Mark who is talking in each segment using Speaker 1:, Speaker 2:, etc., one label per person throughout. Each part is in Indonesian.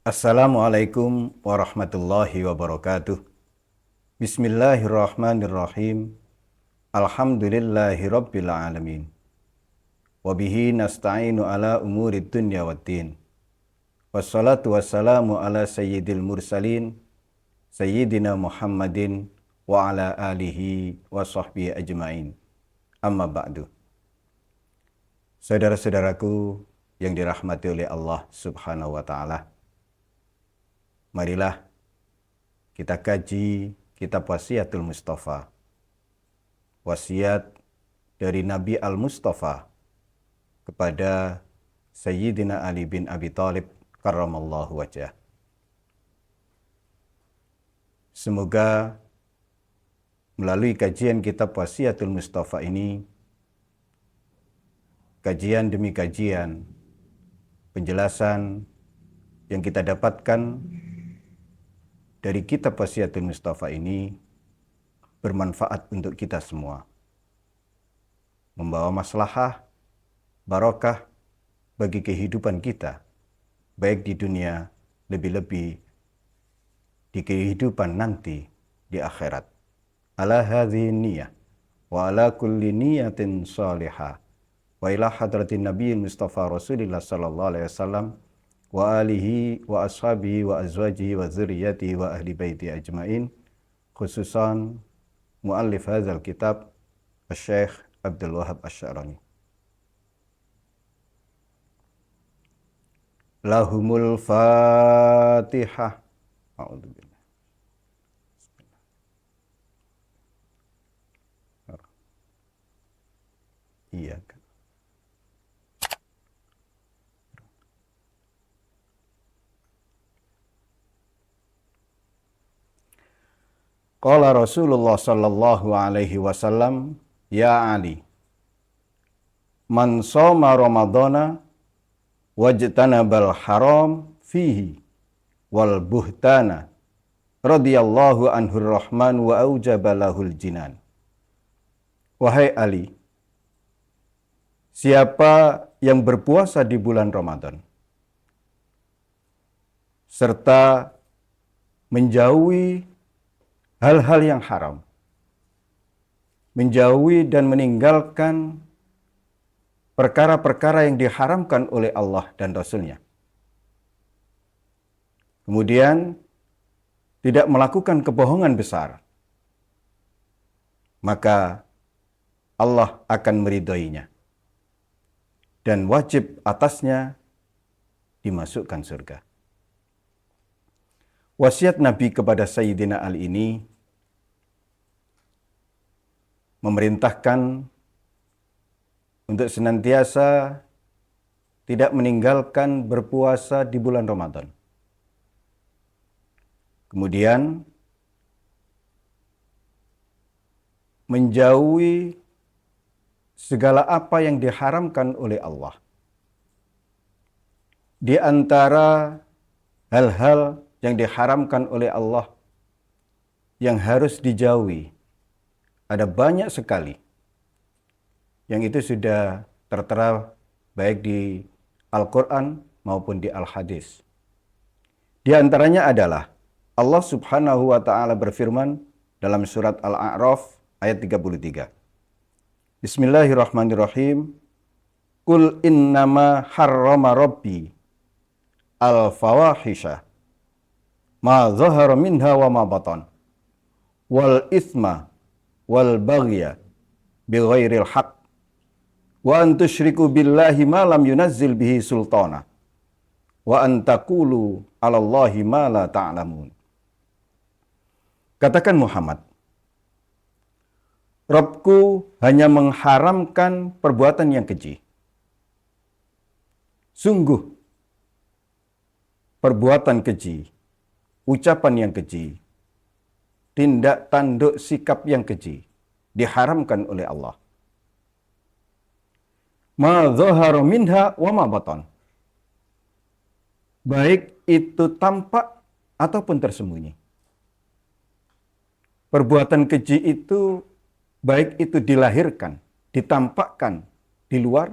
Speaker 1: Assalamualaikum warahmatullahi wabarakatuh. Bismillahirrahmanirrahim. Alhamdulillahi rabbil alamin. Wabihi nasta'inu ala umurid dunya waddin. Wassalatu wassalamu ala sayyidil mursalin, sayyidina Muhammadin wa ala alihi wa sahbihi ajma'in. Amma ba'du. Saudara-saudaraku yang dirahmati oleh Allah Subhanahu wa ta'ala, marilah kita kaji kitab Wasiatul Mustafa, wasiat dari Nabi Al-Mustafa kepada Sayyidina Ali bin Abi Thalib karramallahu wajhah. Semoga melalui kajian kitab Wasiatul Mustafa ini, kajian demi kajian, penjelasan yang kita dapatkan dari kitab Wasiatul Mustafa ini bermanfaat untuk kita semua. Membawa maslahah, barokah bagi kehidupan kita, baik di dunia, lebih-lebih di kehidupan nanti di akhirat. Ala hadhihi niyyah wa ala kulli niyatin salihah wa ila hadratin Nabi Mustafa Rasulullah sallallahu alaihi wasallam wa alihi wa ashabihi wa azwajihi wa dzurriyyatihi wa ahli baiti ajmain, khususan muallif hadzal kitab Syekh Abdul Wahab Asy-Sya'rani. Lahumul Fatihah. A'udzubillah. Iya kan. Qala Rasulullah sallallahu alaihi wasallam, ya Ali, man shoma Ramadhana wajtanabal haram fihi wal buhtana radhiyallahu anhur rahman wa aujaba lahul jinan. Wahai Ali, siapa yang berpuasa di bulan Ramadan serta menjauhi hal-hal yang haram, menjauhi dan meninggalkan perkara-perkara yang diharamkan oleh Allah dan Rasul-Nya, kemudian tidak melakukan kebohongan besar, maka Allah akan meridhoinya dan wajib atasnya dimasukkan surga. Wasiat Nabi kepada Sayyidina Ali ini memerintahkan untuk senantiasa tidak meninggalkan berpuasa di bulan Ramadan. Kemudian menjauhi segala apa yang diharamkan oleh Allah. Di antara hal-hal yang diharamkan oleh Allah yang harus dijauhi ada banyak sekali, yang itu sudah tertera baik di Al-Quran maupun di Al-Hadis. Di antaranya adalah Allah Subhanahu wa ta'ala berfirman dalam surat Al-A'raf ayat 33. Bismillahirrahmanirrahim. Qul innama harrama rabbi al-fawahisha ma zahara minha wa ma batan wal ithma wal baghya bighairil haqq wa an tusyriku billahi ma lam yunazzil bihi sultana wa an taqulu 'alallahi ma la ta'lamun. Katakan Muhammad, Rabbku hanya mengharamkan perbuatan yang keji. Sungguh perbuatan keji, ucapan yang keji, tindak tanduk sikap yang keji diharamkan oleh Allah. Ma dhahara minha wa ma batan. Baik itu tampak ataupun tersembunyi. Perbuatan keji itu baik itu dilahirkan, ditampakkan di luar,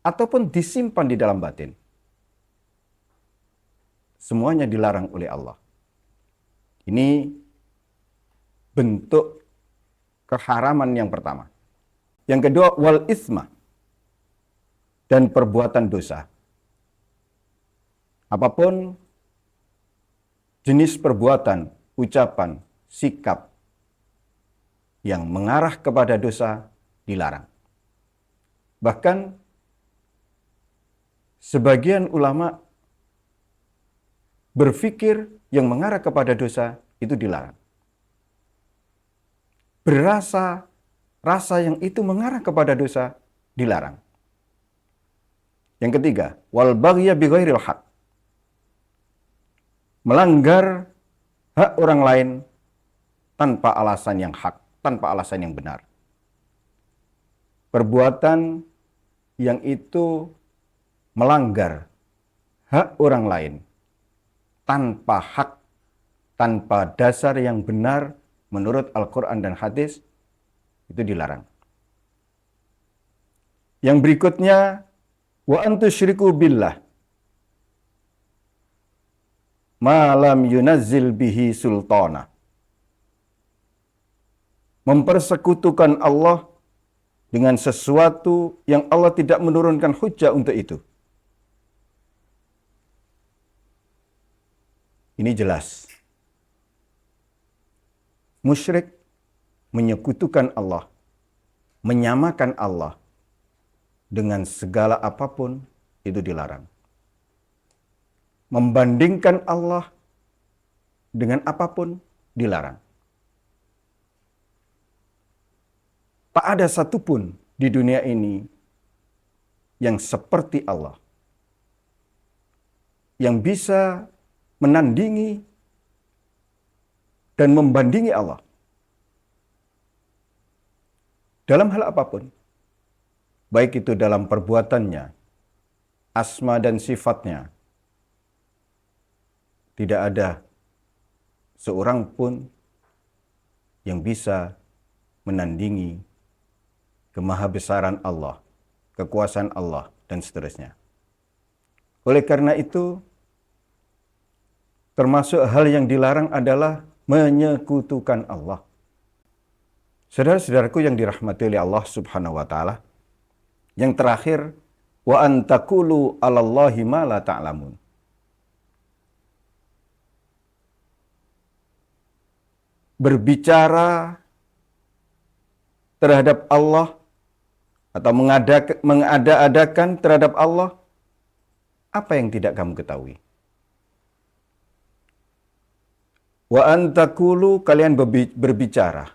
Speaker 1: ataupun disimpan di dalam batin. semuanya dilarang oleh Allah. Ini bentuk keharaman yang pertama. Yang kedua, wal isma, dan perbuatan dosa. Apapun jenis perbuatan, ucapan, sikap yang mengarah kepada dosa dilarang. Bahkan sebagian ulama berpikir yang mengarah kepada dosa itu dilarang. Rasa yang itu mengarah kepada dosa dilarang. Yang ketiga, wal baghya bighairil haq, melanggar hak orang lain tanpa alasan yang hak, tanpa alasan yang benar. Perbuatan yang itu melanggar hak orang lain tanpa hak, tanpa dasar yang benar menurut Al-Quran dan hadis, itu dilarang. Yang berikutnya, wa antusyriku billah ma lam yunazzil bihi sultana, mempersekutukan Allah dengan sesuatu yang Allah tidak menurunkan hujah untuk itu. Ini jelas. Musyrik menyekutukan Allah, menyamakan Allah dengan segala apapun, itu dilarang. Membandingkan Allah dengan apapun dilarang. Tak ada satupun di dunia ini yang seperti Allah, yang bisa menandingi dan membandingi Allah dalam hal apapun, baik itu dalam perbuatannya, asma dan sifatnya. Tidak ada seorang pun yang bisa menandingi kemahabesaran Allah, kekuasaan Allah, dan seterusnya. Oleh karena itu, termasuk hal yang dilarang adalah menyekutukan Allah. Saudara-saudaraku yang dirahmati oleh Allah Subhanahu wa taala, yang terakhir, wa antaqulu 'alallahi ma la ta'lamun. Berbicara terhadap Allah atau mengada-adakan terhadap Allah apa yang tidak kamu ketahui. Wa antaqulu, kalian berbicara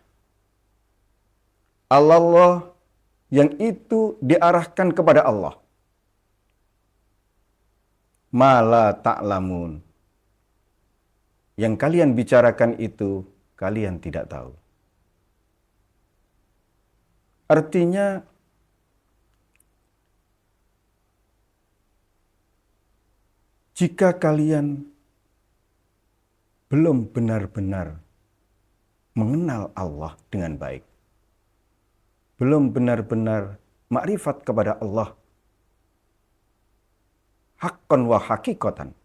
Speaker 1: Allah yang itu diarahkan kepada Allah. Ma la ta'lamun, yang kalian bicarakan itu kalian tidak tahu. Artinya, jika kalian belum benar-benar mengenal Allah dengan baik, belum benar-benar makrifat kepada Allah haqqan wa hakikatan,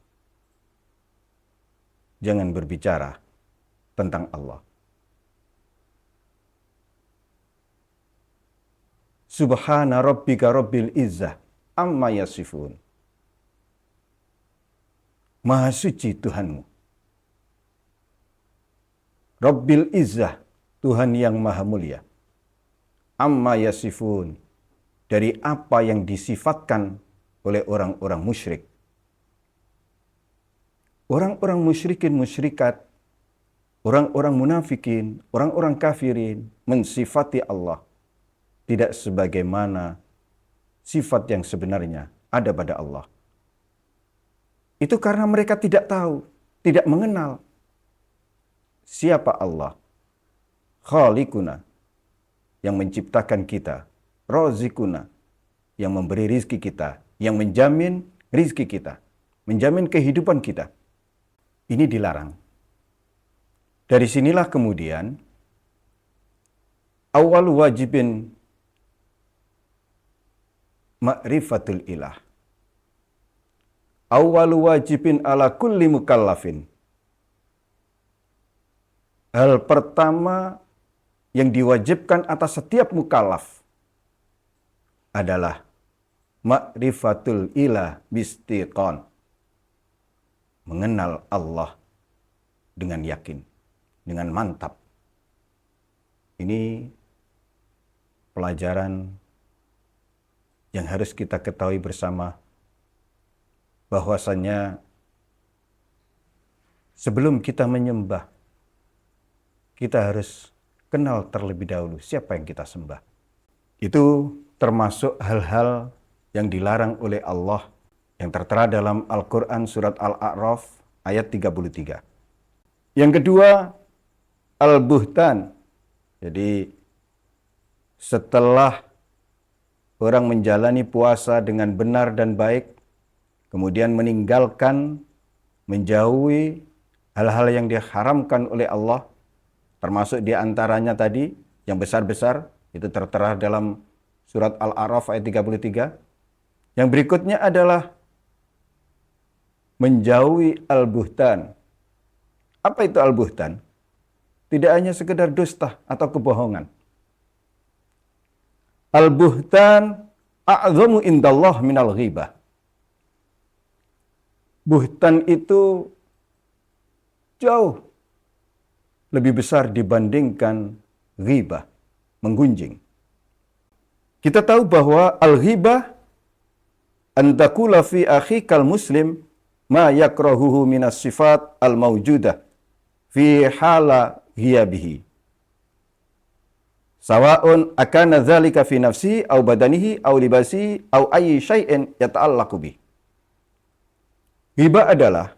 Speaker 1: jangan berbicara tentang Allah. Subhana rabbika rabbil izzah amma yasifun. Maha suci Tuhanmu. Rabbil izzah, Tuhan yang maha mulia. Amma yasifun, dari apa yang disifatkan oleh orang-orang musyrik. Orang-orang musyrikin, musyrikat, orang-orang munafikin, orang-orang kafirin mensifati Allah tidak sebagaimana sifat yang sebenarnya ada pada Allah. Itu karena mereka tidak tahu, tidak mengenal siapa Allah. Khaliquna, yang menciptakan kita. Razikuna, yang memberi rizki kita, yang menjamin rizki kita, menjamin kehidupan kita. Ini dilarang. Dari sinilah kemudian awal wajibin ma'rifatul ilah. awwalu wajibin ala kulli mukallafin. Hal pertama yang diwajibkan atas setiap mukallaf adalah ma'rifatul ilah bistiqon. Mengenal Allah dengan yakin, dengan mantap. Ini pelajaran yang harus kita ketahui bersama, bahwasannya sebelum kita menyembah, kita harus kenal terlebih dahulu siapa yang kita sembah. Itu termasuk hal-hal yang dilarang oleh Allah yang tertera dalam Al-Quran surat Al-A'raf ayat 33. Yang kedua, al-buhtan. Jadi setelah orang menjalani puasa dengan benar dan baik, kemudian meninggalkan, menjauhi hal-hal yang diharamkan oleh Allah, termasuk diantaranya tadi yang besar-besar, itu tertera dalam surat Al-A'raf ayat 33. Yang berikutnya adalah menjauhi al-buhtan. Apa itu al-buhtan? Tidak hanya sekedar dusta atau kebohongan. Al-buhtan a'zamu indallah minal ghibah. Buhtan itu jauh lebih besar dibandingkan ghibah, menggunjing. Kita tahu bahwa al-ghibah an taqula fi akhikal muslim ma yakrahuhu minas sifat al-mawjudah fi hala ghiyabihi. Sawa'un akana dzalika fi nafsi au badanihi au libasi au ayyi syai'in yata'allaqu bih. Ghibah adalah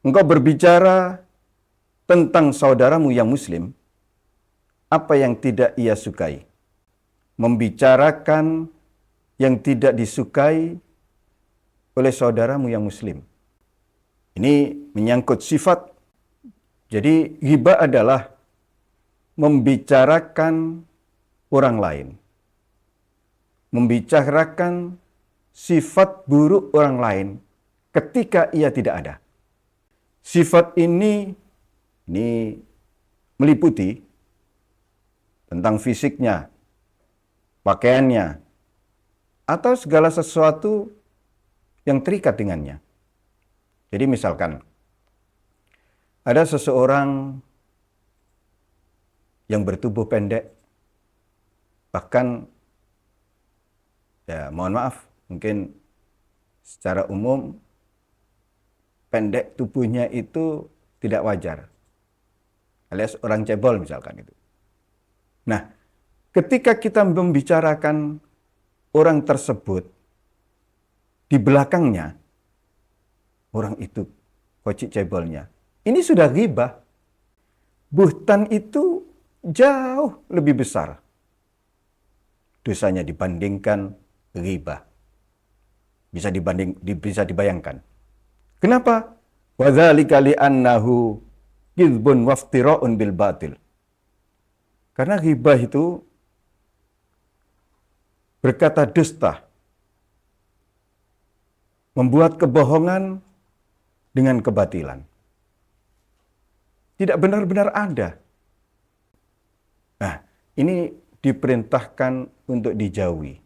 Speaker 1: engkau berbicara tentang saudaramu yang muslim apa yang tidak ia sukai. Membicarakan yang tidak disukai oleh saudaramu yang muslim. Ini menyangkut sifat. Jadi ghibah adalah membicarakan orang lain. Membicarakan sifat buruk orang lain ketika ia tidak ada. Sifat ini meliputi tentang fisiknya, pakaiannya, atau segala sesuatu yang terikat dengannya. Jadi misalkan, ada seseorang yang bertubuh pendek, bahkan, ya mohon maaf, mungkin secara umum, pendek tubuhnya itu tidak wajar. Alias orang cebol misalkan itu. Nah, ketika kita membicarakan orang tersebut, di belakangnya, orang itu kocik cebolnya. Ini sudah ghibah. Buhtan itu jauh lebih besar dosanya dibandingkan ghibah. Bisa dibayangkan. Kenapa? Wadzalika li'annahu kizbun waftira'un bil batil. Karena ghibah itu berkata dusta, membuat kebohongan dengan kebatilan. Tidak benar-benar ada. Nah, ini diperintahkan untuk dijauhi.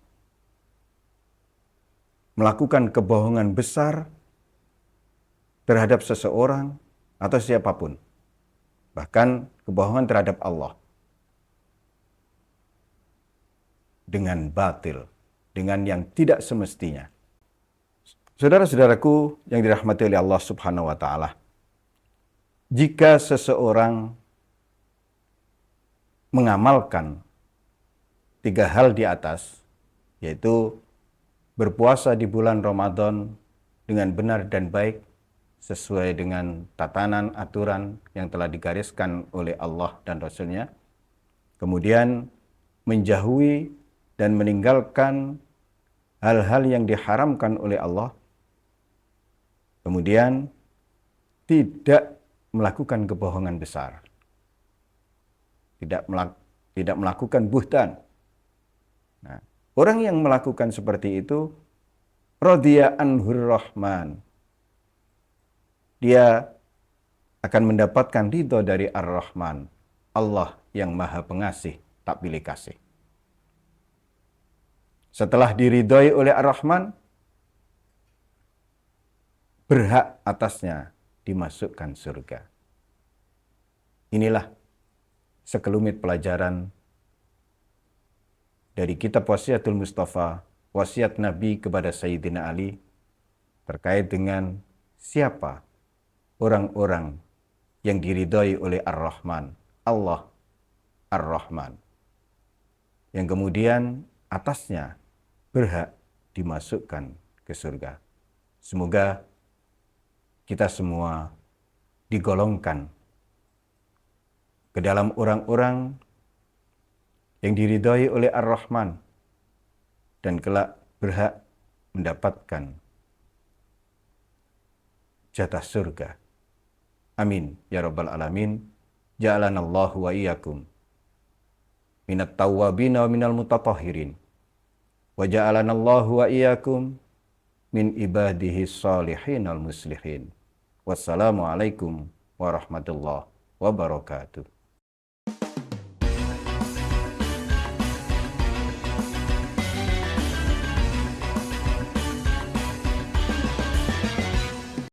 Speaker 1: Melakukan kebohongan besar terhadap seseorang atau siapapun. Bahkan kebohongan terhadap Allah. Dengan batil, dengan yang tidak semestinya. Saudara-saudaraku yang dirahmati oleh Allah Subhanahu wa taala. Jika seseorang mengamalkan 3 hal di atas, yaitu berpuasa di bulan Ramadan dengan benar dan baik sesuai dengan tatanan aturan yang telah digariskan oleh Allah dan Rasul-Nya, kemudian menjauhi dan meninggalkan hal-hal yang diharamkan oleh Allah, kemudian tidak melakukan kebohongan besar, tidak melakukan buhtan. Nah, orang yang melakukan seperti itu Radiya anhur rahman. Dia akan mendapatkan ridho dari Ar-Rahman, Allah yang Maha Pengasih, tak pilih kasih. Setelah diridhoi oleh Ar-Rahman, berhak atasnya dimasukkan surga. Inilah sekelumit pelajaran dari kitab Wasiatul Mustafa, wasiat Nabi kepada Sayyidina Ali, terkait dengan siapa orang-orang yang diridhoi oleh Ar-Rahman, Allah Ar-Rahman, yang kemudian atasnya berhak dimasukkan ke surga. Semoga kita semua digolongkan ke dalam orang-orang yang diridhoi oleh Ar-Rahman dan kelak berhak mendapatkan jatah surga. Amin ya rabbal alamin. Ja'alanallahu wa iyyakum minat tawwabin wa minal mutatahhirin. Wa ja'alanallahu wa iyyakum min ibadihi salihin al muslihin. Wassalamualaikum warahmatullahi wabarakatuh.